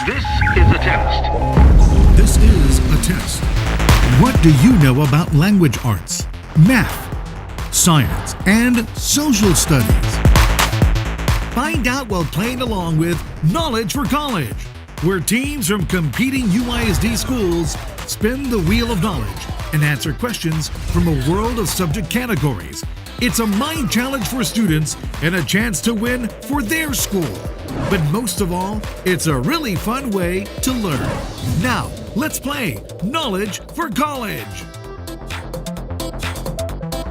This is a test. This is a test. What do you know about language arts, math, science, and social studies? Find out while playing along with Knowledge for College, where teams from competing UISD schools spin the wheel of knowledge and answer questions from a world of subject categories. It's a mind challenge for students and a chance to win for their school. But most of all, it's a really fun way to learn. Now, let's play Knowledge for College.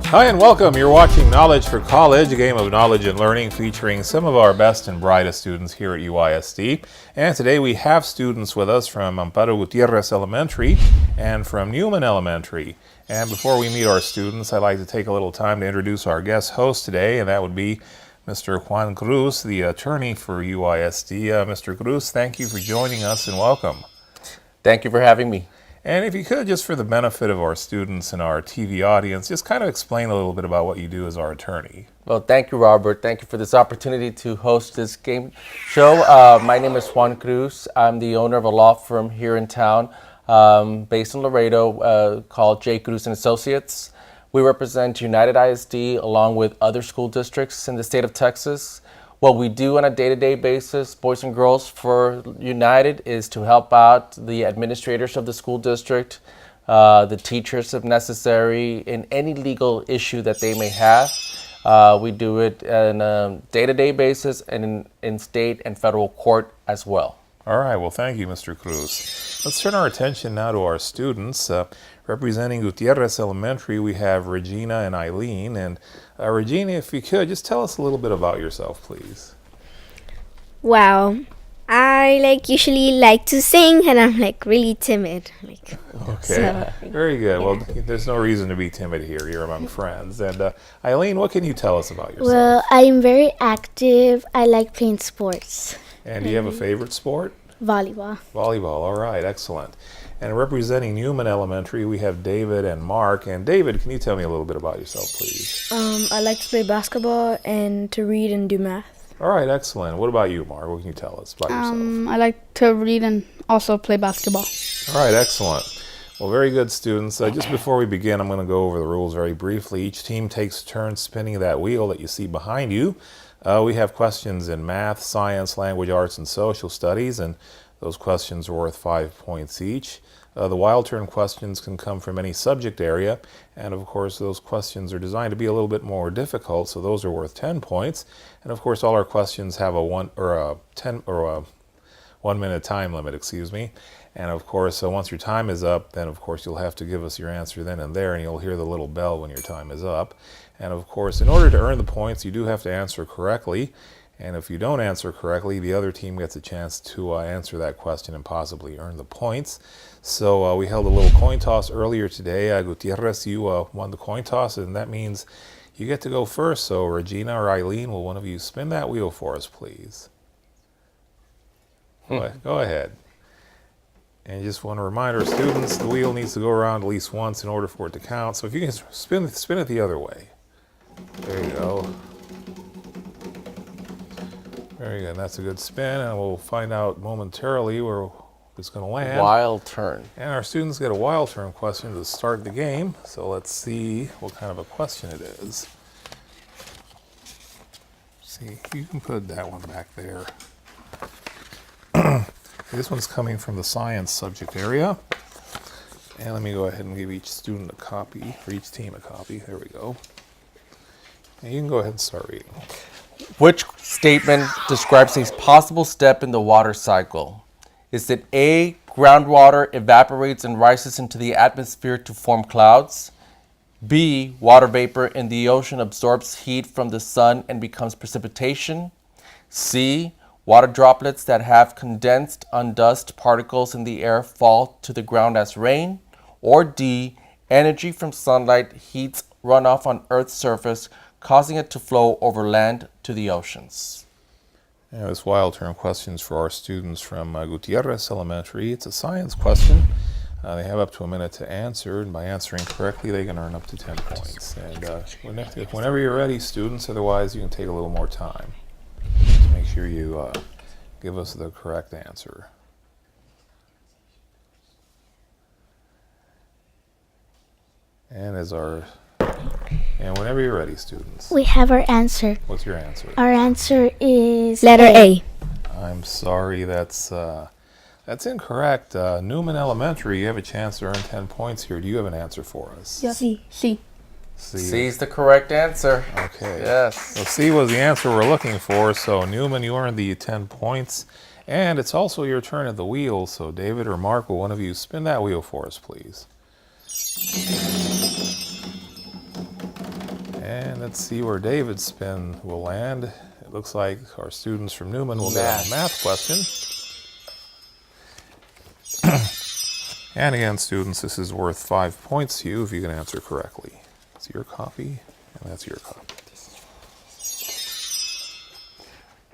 Hi and welcome. You're watching Knowledge for College, a game of knowledge and learning featuring some of our best and brightest students here at UISD. And today we have students with us from Gutierrez Elementary and from Newman Elementary. And before we meet our students, I'd like to take a little time to introduce our guest host today, and that would be Mr. Juan Cruz, the attorney for UISD. Mr. Cruz, thank you for joining us and welcome. Thank you for having me. And if you could, just for the benefit of our students and our TV audience, just kind of explain a little bit about what you do as our attorney. Well, thank you, Robert. Thank you for this opportunity to host this game show. My name is Juan Cruz. I'm the owner of a law firm here in town based in Laredo called J. Cruz & Associates. We represent United ISD along with other school districts in the state of Texas. What we do on a day-to-day basis, boys and girls, for United is to help out the administrators of the school district, the teachers if necessary, in any legal issue that they may have. We do it on a day-to-day basis and in state and federal court as well. All right, well, thank you, Mr. Cruz. Let's turn our attention now to our students. Representing Gutierrez Elementary, we have Regina and Eileen. And Regina, if you could, just tell us a little bit about yourself, please. Wow. I usually like to sing, and I'm really timid. Okay, very good. Yeah. Well, there's no reason to be timid here. You're among friends. And Eileen, what can you tell us about yourself? Well, I'm very active. I like playing sports. And do you have a favorite sport? Volleyball. Volleyball, all right, excellent. And representing Newman Elementary, we have David and Mark. And David, can you tell me a little bit about yourself, please? I like to play basketball and to read and do math. All right, excellent. What about you, Mark? What can you tell us about yourself? I like to read and also play basketball. All right, excellent. Well, very good, students. Just before we begin, I'm going to go over the rules very briefly. Each team takes turns spinning that wheel that you see behind you. We have questions in math, science, language arts, and social studies, and those questions are worth 5 points each. The wild turn questions can come from any subject area, and of course those questions are designed to be a little bit more difficult, so those are worth 10 points. And of course all our questions have a 1 minute time limit, And of course once your time is up, then of course you'll have to give us your answer then and there, and you'll hear the little bell when your time is up. And of course, in order to earn the points, you do have to answer correctly. And if you don't answer correctly, the other team gets a chance to answer that question and possibly earn the points. So we held a little coin toss earlier today. Gutierrez, you won the coin toss, and that means you get to go first. So Regina or Eileen, will one of you spin that wheel for us, please? Go ahead. And just want to remind our students, the wheel needs to go around at least once in order for it to count. So if you can spin it the other way. There you go. Very good. That's a good spin, and we'll find out momentarily where it's going to land. Wild turn. And our students get a wild turn question to start the game. So let's see what kind of a question it is. See, you can put that one back there. This one's coming from the science subject area. And let me go ahead and give each student a copy, or each team a copy. There we go. And you can go ahead and start reading. Which statement describes a possible step in the water cycle? Is it A, groundwater evaporates and rises into the atmosphere to form clouds? B, water vapor in the ocean absorbs heat from the sun and becomes precipitation? C, water droplets that have condensed on dust particles in the air fall to the ground as rain? Or D, energy from sunlight heats runoff on Earth's surface, causing it to flow over land to the oceans? Yeah, this wild term questions for our students from Gutierrez Elementary. It's a science question. They have up to a minute to answer, and by answering correctly, they can earn up to 10 points. And whenever you're ready, students, otherwise you can take a little more time. Just make sure you give us the correct answer. And whenever you're ready, students. We have our answer. What's your answer? Our answer is Letter A. I'm sorry, that's incorrect. Newman Elementary, you have a chance to earn 10 points here. Do you have an answer for us? C. C. C is the correct answer. Okay. Yes. Well, C was the answer we're looking for. So Newman, you earned the 10 points. And it's also your turn at the wheel. So David or Mark, will one of you spin that wheel for us, please? And let's see where David's spin will land. It looks like our students from Newman will get a math question. And again, students, this is worth 5 points to you if you can answer correctly. It's your copy, and that's your copy.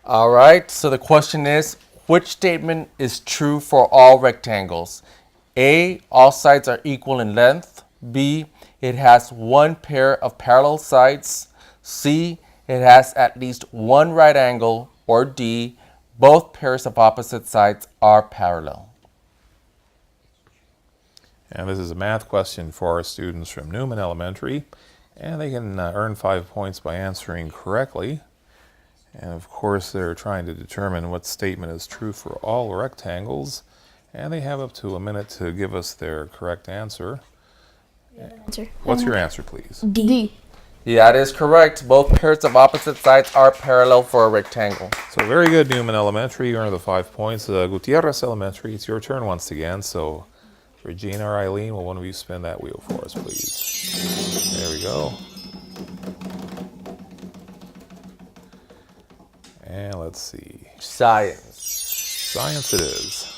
All right, so the question is, which statement is true for all rectangles? A, all sides are equal in length. B, it has one pair of parallel sides. C, it has at least one right angle. Or D, both pairs of opposite sides are parallel. And this is a math question for our students from Newman Elementary, and they can earn 5 points by answering correctly. And of course, they're trying to determine what statement is true for all rectangles, and they have up to a minute to give us their correct answer. Answer. What's your answer, please? D. Yeah, that is correct. Both pairs of opposite sides are parallel for a rectangle. So very good, Newman Elementary. You earned the 5 points. Gutierrez Elementary, it's your turn once again. So Regina or Eileen, will one of you spin that wheel for us, please? There we go. And let's see. Science. Science it is.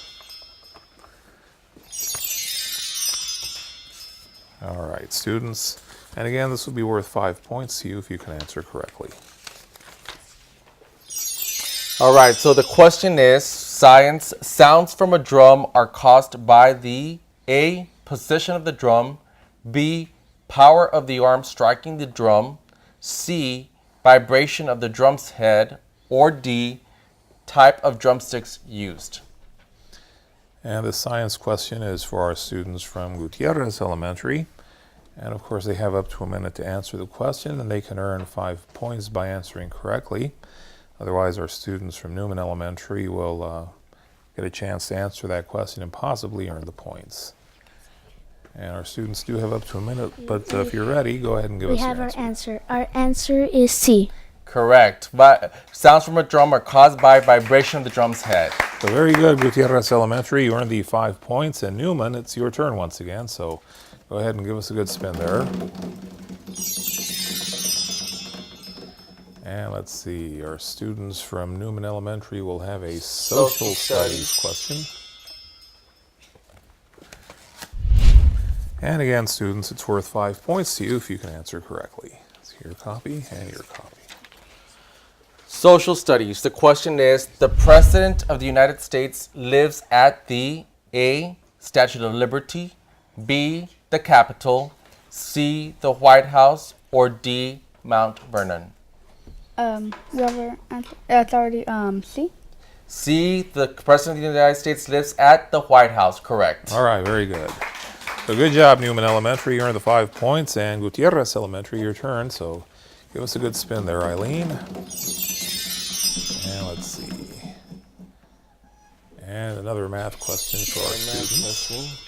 All right, students. And again, this will be worth 5 points to you if you can answer correctly. All right, so the question is, science, sounds from a drum are caused by the A, position of the drum, B, power of the arm striking the drum, C, vibration of the drum's head, or D, type of drumsticks used. And the science question is for our students from Gutierrez Elementary. And of course, they have up to a minute to answer the question, and they can earn 5 points by answering correctly. Otherwise, our students from Newman Elementary will get a chance to answer that question and possibly earn the points. And our students do have up to a minute, but if you're ready, go ahead and give us your answer. We have our answer. Our answer is C. Correct. Sounds from a drum are caused by vibration of the drum's head. So very good, Gutierrez Elementary. You earned the 5 points. And Newman, it's your turn once again. So go ahead and give us a good spin there. And let's see, our students from Newman Elementary will have a social studies question. And again, students, it's worth 5 points to you if you can answer correctly. It's your copy and your copy. Social studies. The question is, the President of the United States lives at the A, Statue of Liberty, B, the Capitol, C, the White House, or D, Mount Vernon. Whoever answer. It's already C. C, the President of the United States lives at the White House. Correct. All right, very good. So good job, Newman Elementary. You earned the 5 points. And Gutierrez Elementary, your turn. So give us a good spin there, Eileen. And let's see. And another math question for our students.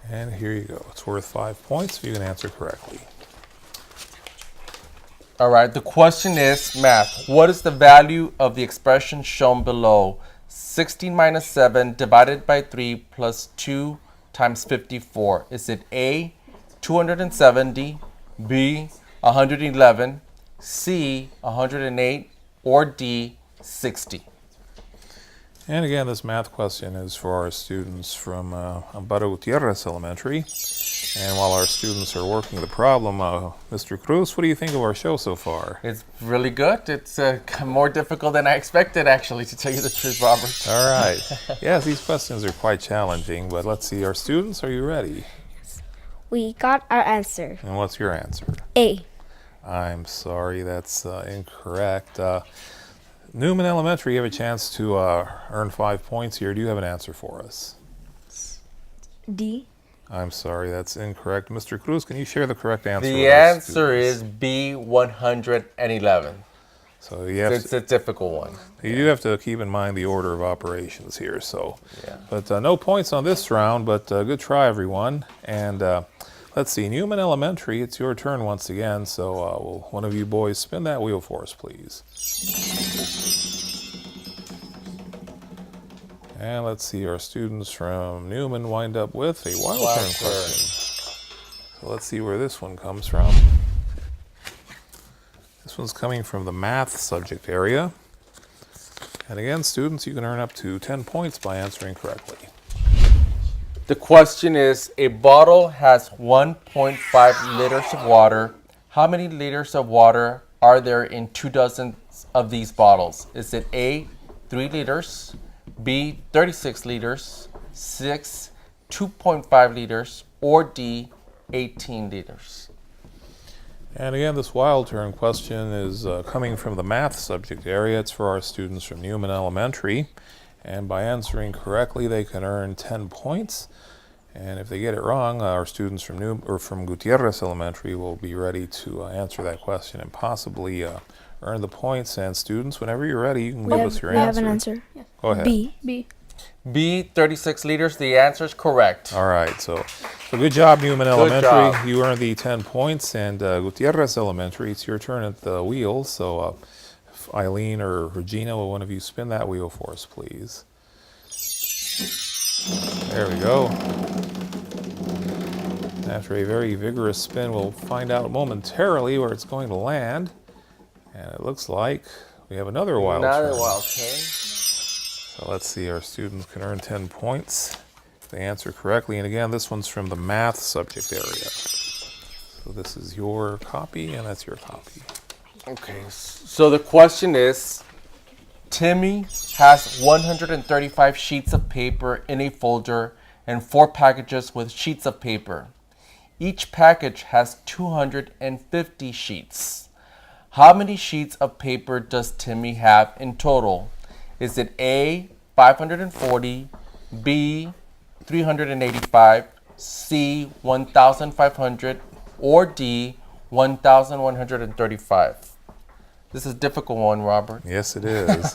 And here you go. It's worth 5 points if you can answer correctly. All right, the question is math. What is the value of the expression shown below? 16 minus 7 divided by 3 plus 2 times 54. Is it A, 270, B, 111, C, 108, or D, 60? And again, this math question is for our students from Amparo Gutierrez Elementary. And while our students are working the problem, Mr. Cruz, what do you think of our show so far? It's really good. It's more difficult than I expected, actually, to tell you the truth, Robert. All right. Yes, these questions are quite challenging, but let's see. Our students, are you ready? We got our answer. And what's your answer? A. I'm sorry, that's incorrect. Newman Elementary, you have a chance to earn 5 points here. Do you have an answer for us? D. I'm sorry, that's incorrect. Mr. Cruz, can you share the correct answer? The with our answer students? is B, 111. So you have It's a difficult one. You do have to keep in mind the order of operations here. So, Yeah. but no points on this round. But good try, everyone. And let's see, Newman Elementary. It's your turn once again. So, will one of you boys spin that wheel for us, please? And let's see, our students from Newman wind up with a wild turn question. So let's see where this one comes from. This one's coming from the math subject area. And again, students, you can earn up to 10 points by answering correctly. The question is, a bottle has 1.5 liters of water. How many liters of water are there in 2 dozen of these bottles? Is it A, 3 liters, B, 36 liters, C, 2.5 liters, or D, 18 liters? And again, this wild turn question is coming from the math subject area. It's for our students from Newman Elementary. And by answering correctly, they can earn 10 points. And if they get it wrong, our students from Gutierrez Elementary will be ready to answer that question and possibly earn the points. And students, whenever you're ready, you can give us your We answer. have an answer. Go ahead. B. B, 36 liters. The answer is correct. All right, so good job, Newman Elementary. job. You earned the 10 points. And Gutierrez Elementary, it's your turn at the wheel. So if Eileen or Regina, will one of you spin that wheel for us, please? There we go. After a very vigorous spin, we'll find out momentarily where it's going to land. And it looks like we have another wild Another turn. wild turn. So let's see, our students can earn 10 points if they answer correctly. And again, this one's from the math subject area. So this is your copy, and that's your copy. Okay, so the question is, Timmy has 135 sheets of paper in a folder and 4 packages with sheets of paper. Each package has 250 sheets. How many sheets of paper does Timmy have in total? Is it A, 540, B, 385, C, 1,500, or D, 1,135? This is a difficult one, Robert. Yes, it is.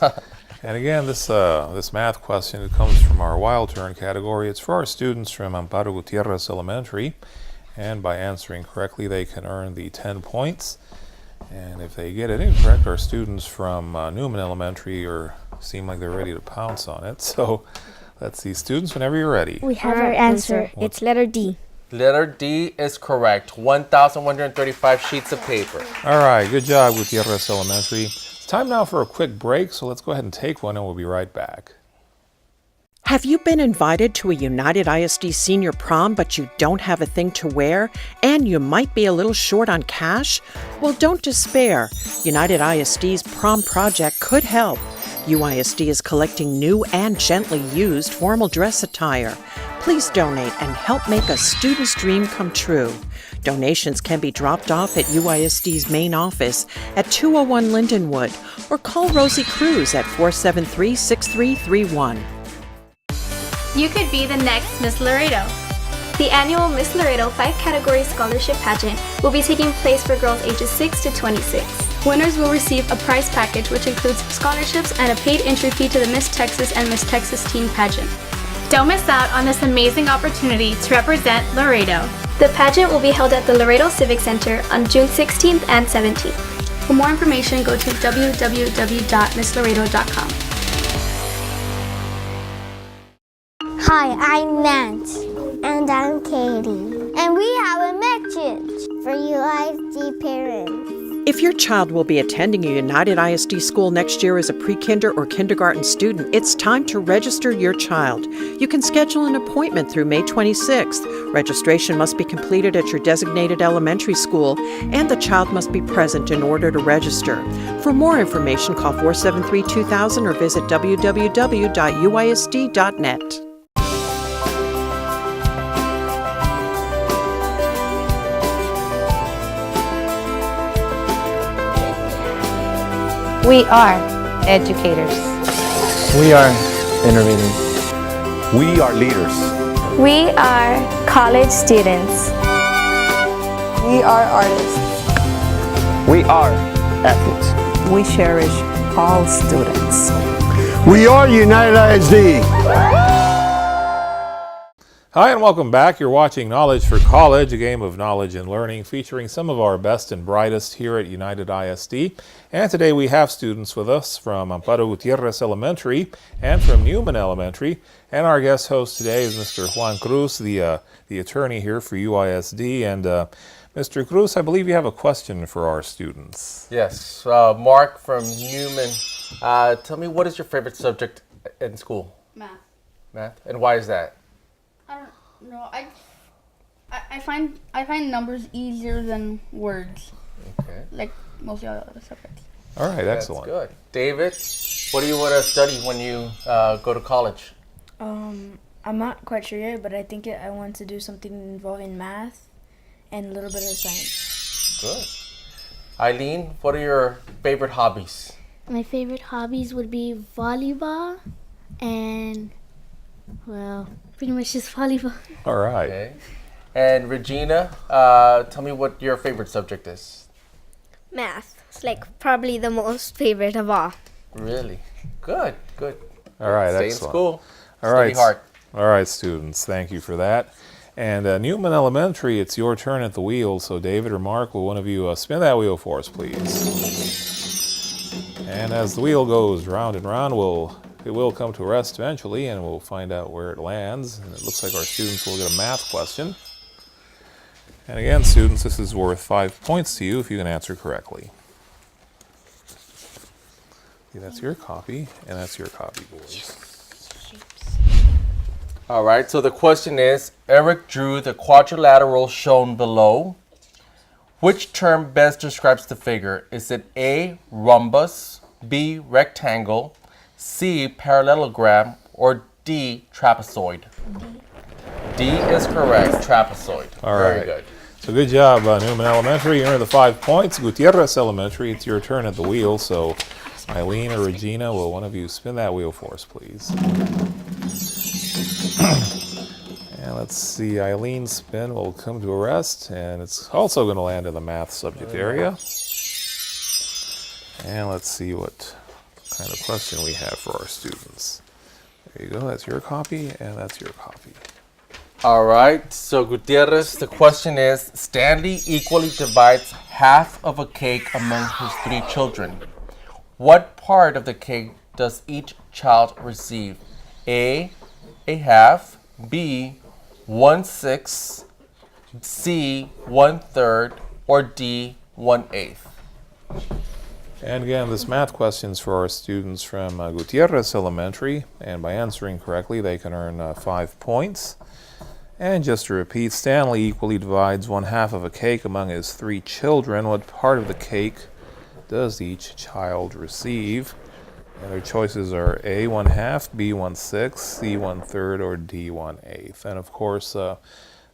And again, this math question, it comes from our wild turn category. It's for our students from Amparo Gutierrez Elementary. And by answering correctly, they can earn the 10 points. And if they get it incorrect, our students from Newman Elementary seem like they're ready to pounce on it. So let's see, students, whenever you're ready. We have our answer. It's letter D. Letter D is correct. 1,135 sheets of paper. All right, good job, Gutierrez Elementary. It's time now for a quick break, so let's go ahead and take one, and we'll be right back. Have you been invited to a United ISD senior prom but you don't have a thing to wear and you might be a little short on cash? Well, don't despair. United ISD's prom project could help. UISD is collecting new and gently used formal dress attire. Please donate and help make a student's dream come true. Donations can be dropped off at UISD's main office at 201 Lindenwood or call Rosie Cruz at 473-6331. You could be the next Miss Laredo. The annual Miss Laredo 5-category scholarship pageant will be taking place for girls ages 6 to 26. Winners will receive a prize package which includes scholarships and a paid entry fee to the Miss Texas and Miss Texas Teen Pageant. Don't miss out on this amazing opportunity to represent Laredo. The pageant will be held at the Laredo Civic Center on June 16th and 17th. For more information, go to www.misslaredo.com. Hi, I'm Nance. And I'm Katie. And we have a message for UISD parents. If your child will be attending a United ISD school next year as a pre-kinder or kindergarten student, it's time to register your child. You can schedule an appointment through May 26th. Registration must be completed at your designated elementary school, and the child must be present in order to register. For more information, call 473-2000 or visit www.uisd.net. We are educators. We are innovators. We are leaders. We are college students. We are artists. We are athletes. We cherish all students. We are United ISD. Hi and welcome back. You're watching Knowledge for College, a game of knowledge and learning featuring some of our best and brightest here at United ISD. And today we have students with us from Amparo Gutierrez Elementary and from Newman Elementary. And our guest host today is Mr. Juan Cruz, the attorney here for UISD. And Mr. Cruz, I believe you have a question for our students. Yes, Mark from Newman. Tell me, what is your favorite subject in school? Math. Math? And why is that? I don't know. I find numbers easier than words. Okay. Like most of the other subjects. All right, excellent. That's good. David, what do you want to study when you go to college? I'm not quite sure yet, but I think I want to do something involving math and a little bit of science. Good. Eileen, what are your favorite hobbies? My favorite hobbies would be volleyball and, well, pretty much just volleyball. All right. Okay. And Regina, tell me what your favorite subject is. Math. It's like probably the most favorite of all. Really? Good, good. All right, Stay excellent. in school. All right. Study hard. All right, students, thank you for that. And Newman Elementary, it's your turn at the wheel. So David or Mark, will one of you spin that wheel for us, please? And as the wheel goes round and round, it will come to rest eventually, and we'll find out where it lands. And it looks like our students will get a math question. And again, students, this is worth 5 points to you if you can answer correctly. Okay, that's your copy, and that's your copy, boys. All right, so the question is, Eric drew the quadrilateral shown below. Which term best describes the figure? Is it A, rhombus, B, rectangle, C, parallelogram, or D, trapezoid? D is correct, trapezoid. All right. Very good. So good job, Newman Elementary. You earned the 5 points. Gutierrez Elementary, it's your turn at the wheel. So Eileen or Regina, will one of you spin that wheel for us, please? And let's see, Eileen's spin will come to a rest, and it's also going to land in the math subject area. And let's see what kind of question we have for our students. There you go, that's your copy, and that's your copy. All right, so Gutierrez, the question is, Stanley equally divides half of a cake among his 3 children. What part of the cake does each child receive? A half, B, 1/6, C, 1/3, or D, 1/8? And again, this math question is for our students from Gutierrez Elementary, and by answering correctly, they can earn 5 points. And just to repeat, Stanley equally divides 1/2 of a cake among his 3 children. What part of the cake does each child receive? And their choices are A, 1/2, B, 1/6, C, 1/3, or D, 1/8. And of course,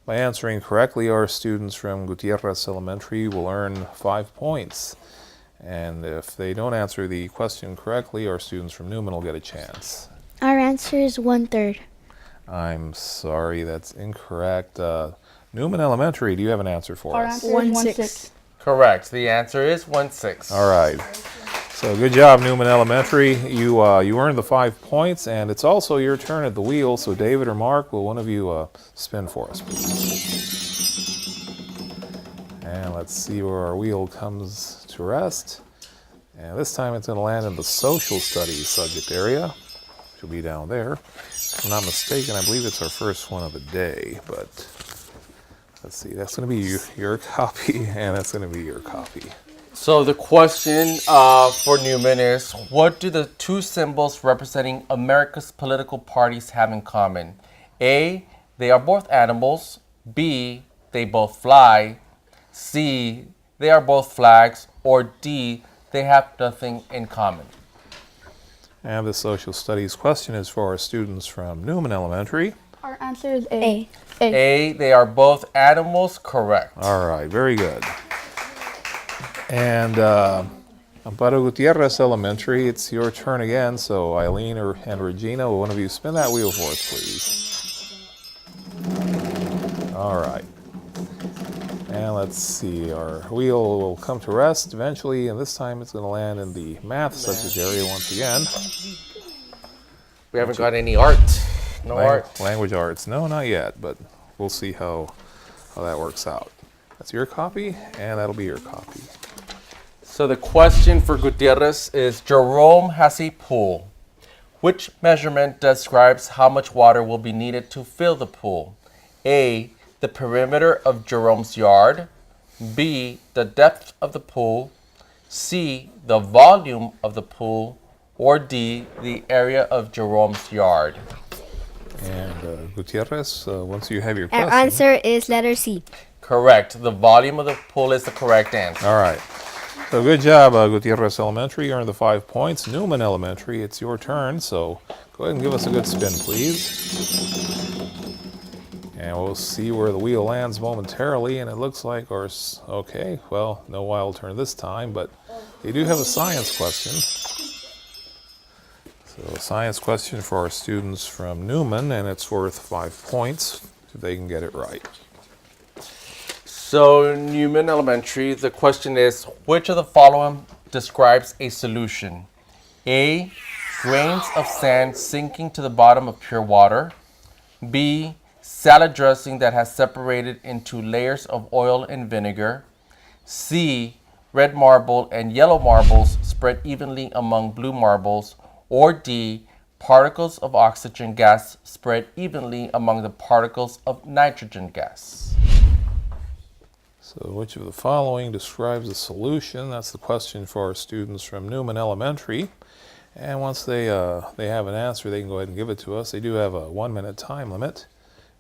by answering correctly, our students from Gutierrez Elementary will earn 5 points. And if they don't answer the question correctly, our students from Newman will get a chance. Our answer is 1/3. I'm sorry, that's incorrect. Newman Elementary, do you have an answer for Our us? answer is 1/6. Correct. The answer is 1/6. All right. So good job, Newman Elementary. You earned the 5 points, and it's also your turn at the wheel. So David or Mark, will one of you spin for us, please? And let's see where our wheel comes to rest. And this time it's going to land in the social studies subject area, which will be down there. If I'm not mistaken, I believe it's our first one of the day, but let's see. That's going to be your copy, and that's going to be your copy. So the question for Newman is, what do the 2 symbols representing America's political parties have in common? A, they are both animals. B, they both fly. C, they are both flags. Or D, they have nothing in common. And the social studies question is for our students from Newman Elementary. Our answer is A. A, they are both animals. Correct. All right, very good. And Amparo Gutierrez Elementary, it's your turn again. So Eileen and Regina, will one of you spin that wheel for us, please? All right. And let's see, our wheel will come to rest eventually, and this time it's going to land in the math subject area once again. We haven't got any art. No art. Language arts. No, not yet, but we'll see how that works out. That's your copy, and that'll be your copy. So the question for Gutierrez is, Jerome has a pool. Which measurement describes how much water will be needed to fill the pool? A, the perimeter of Jerome's yard. B, the depth of the pool. C, the volume of the pool. Or D, the area of Jerome's yard. And Gutierrez, once you have your question. Our answer is letter C. Correct. The volume of the pool is the correct answer. All right. So good job, Gutierrez Elementary. You earned the 5 points. Newman Elementary, it's your turn. So go ahead and give us a good spin, please. And we'll see where the wheel lands momentarily. And it looks like ours. Okay, well, no wild turn this time, but they do have a science question. So a science question for our students from Newman, and it's worth 5 points if they can get it right. So Newman Elementary, the question is, which of the following describes a solution? A, grains of sand sinking to the bottom of pure water. B, salad dressing that has separated into layers of oil and vinegar. C, red marble and yellow marbles spread evenly among blue marbles. Or D, particles of oxygen gas spread evenly among the particles of nitrogen gas. So which of the following describes a solution? That's the question for our students from Newman Elementary. And once they have an answer, they can go ahead and give it to us. They do have a 1-minute time limit.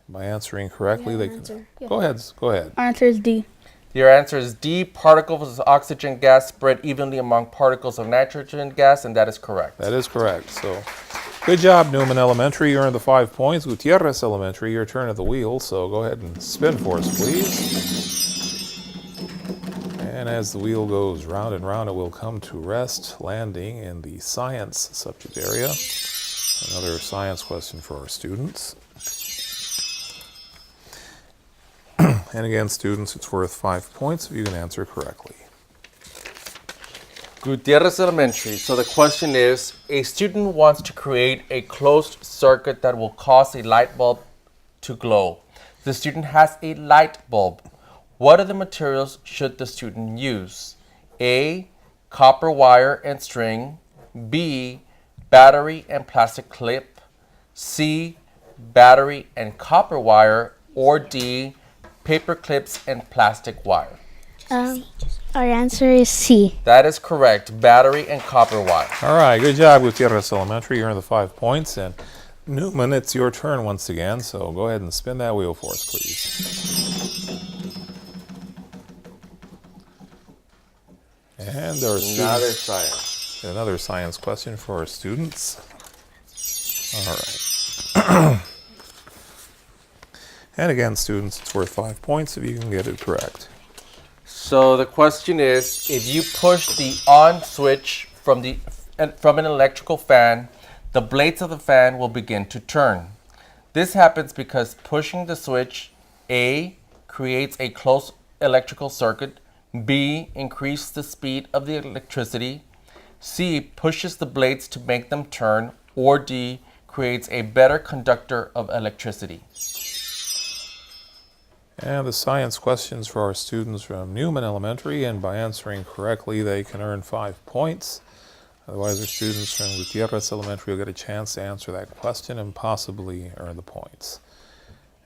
By answering correctly, they can... Yeah. Go ahead. Our answer is D. Your answer is D, particles of oxygen gas spread evenly among particles of nitrogen gas, and that is correct. That is correct. So good job, Newman Elementary. You earned the 5 points. Gutierrez Elementary, your turn at the wheel. So go ahead and spin for us, please. And as the wheel goes round and round, it will come to rest, landing in the science subject area. Another science question for our students. And again, students, it's worth 5 points if you can answer correctly. Gutierrez Elementary. So the question is, a student wants to create a closed circuit that will cause a light bulb to glow. The student has a light bulb. What other materials should the student use? A, copper wire and string. B, battery and plastic clip. C, battery and copper wire. Or D, paper clips and plastic wire. Our answer is C. That is correct. Battery and copper wire. All right, good job, Gutierrez Elementary. You earned the 5 points. And Newman, it's your turn once again. So go ahead and spin that wheel for us, please. And our students, another science question for our students. All right. And again, students, it's worth 5 points if you can get it correct. So the question is, if you push the on switch from an electrical fan, the blades of the fan will begin to turn. This happens because pushing the switch, A, creates a closed electrical circuit. B, increases the speed of the electricity. C, pushes the blades to make them turn. Or D, creates a better conductor of electricity. And the science questions for our students from Newman Elementary, and by answering correctly, they can earn 5 points. Otherwise, our students from Gutierrez Elementary will get a chance to answer that question and possibly earn the points.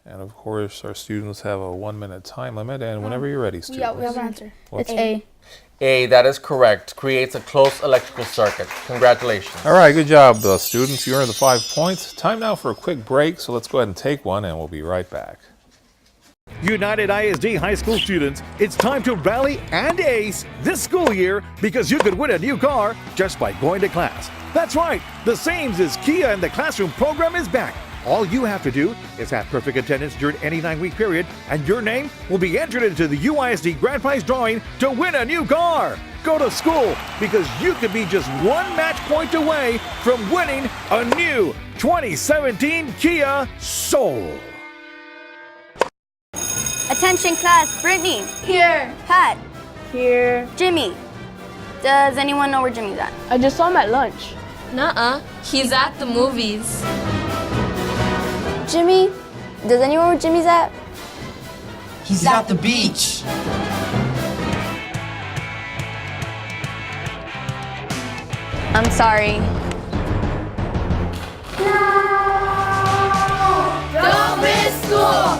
And of course, our students have a 1-minute time limit, and whenever you're ready, students. Yeah, we have an answer. What's It's A. A, that is correct. Creates a closed electrical circuit. Congratulations. All right, good job, students. You earned the 5 points. Time now for a quick break, so let's go ahead and take one, and we'll be right back. United ISD high school students, it's time to rally and ace this school year because you could win a new car just by going to class. That's right, the Sames is Kia and the classroom program is back. All you have to do is have perfect attendance during any 9-week period, and your name will be entered into the UISD Grand Prize drawing to win a new car. Go to school because you could be just one match point away from winning a new 2017 Kia Soul. Attention class, Brittany. Here. Pat. Here. Jimmy. Does anyone know where Jimmy's at? I just saw him at lunch. Nuh-uh. He's at the movies. Jimmy? Does anyone know where Jimmy's at? He's at the beach. I'm sorry. Don't miss school!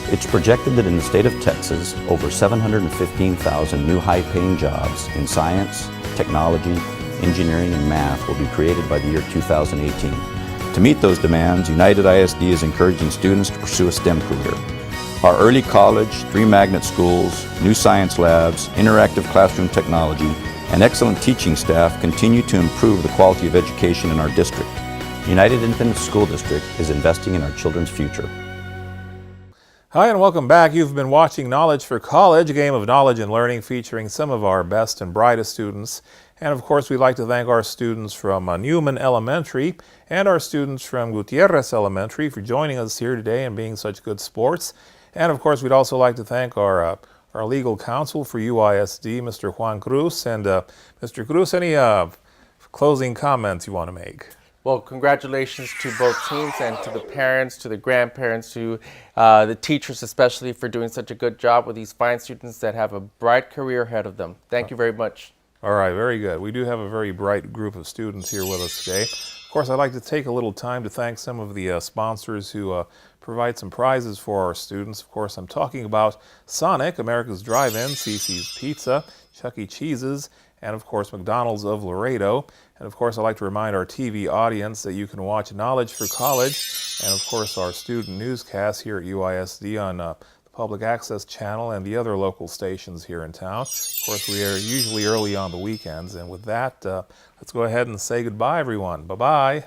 It's projected that in the state of Texas, over 715,000 new high-paying jobs in science, technology, engineering, and math will be created by the year 2018. To meet those demands, United ISD is encouraging students to pursue a STEM career. Our early college, 3 magnet schools, new science labs, interactive classroom technology, and excellent teaching staff continue to improve the quality of education in our district. United Independent School District is investing in our children's future. Hi and welcome back. You've been watching Knowledge for College, a game of knowledge and learning featuring some of our best and brightest students. And of course, we'd like to thank our students from Newman Elementary and our students from Gutierrez Elementary for joining us here today and being such good sports. And of course, we'd also like to thank our legal counsel for UISD, Mr. Juan Cruz. And Mr. Cruz, any closing comments you want to make? Well, congratulations to both teams and to the parents, to the grandparents, to the teachers especially for doing such a good job with these fine students that have a bright career ahead of them. Thank you very much. All right, very good. We do have a very bright group of students here with us today. Of course, I'd like to take a little time to thank some of the sponsors who provide some prizes for our students. Of course, I'm talking about Sonic, America's Drive-In, CC's Pizza, Chuck E. Cheese's, and of course McDonald's of Laredo. And of course, I'd like to remind our TV audience that you can watch Knowledge for College and of course our student newscast here at UISD on the Public Access Channel and the other local stations here in town. Of course, we are usually early on the weekends. And with that, let's go ahead and say goodbye, everyone. Bye-bye.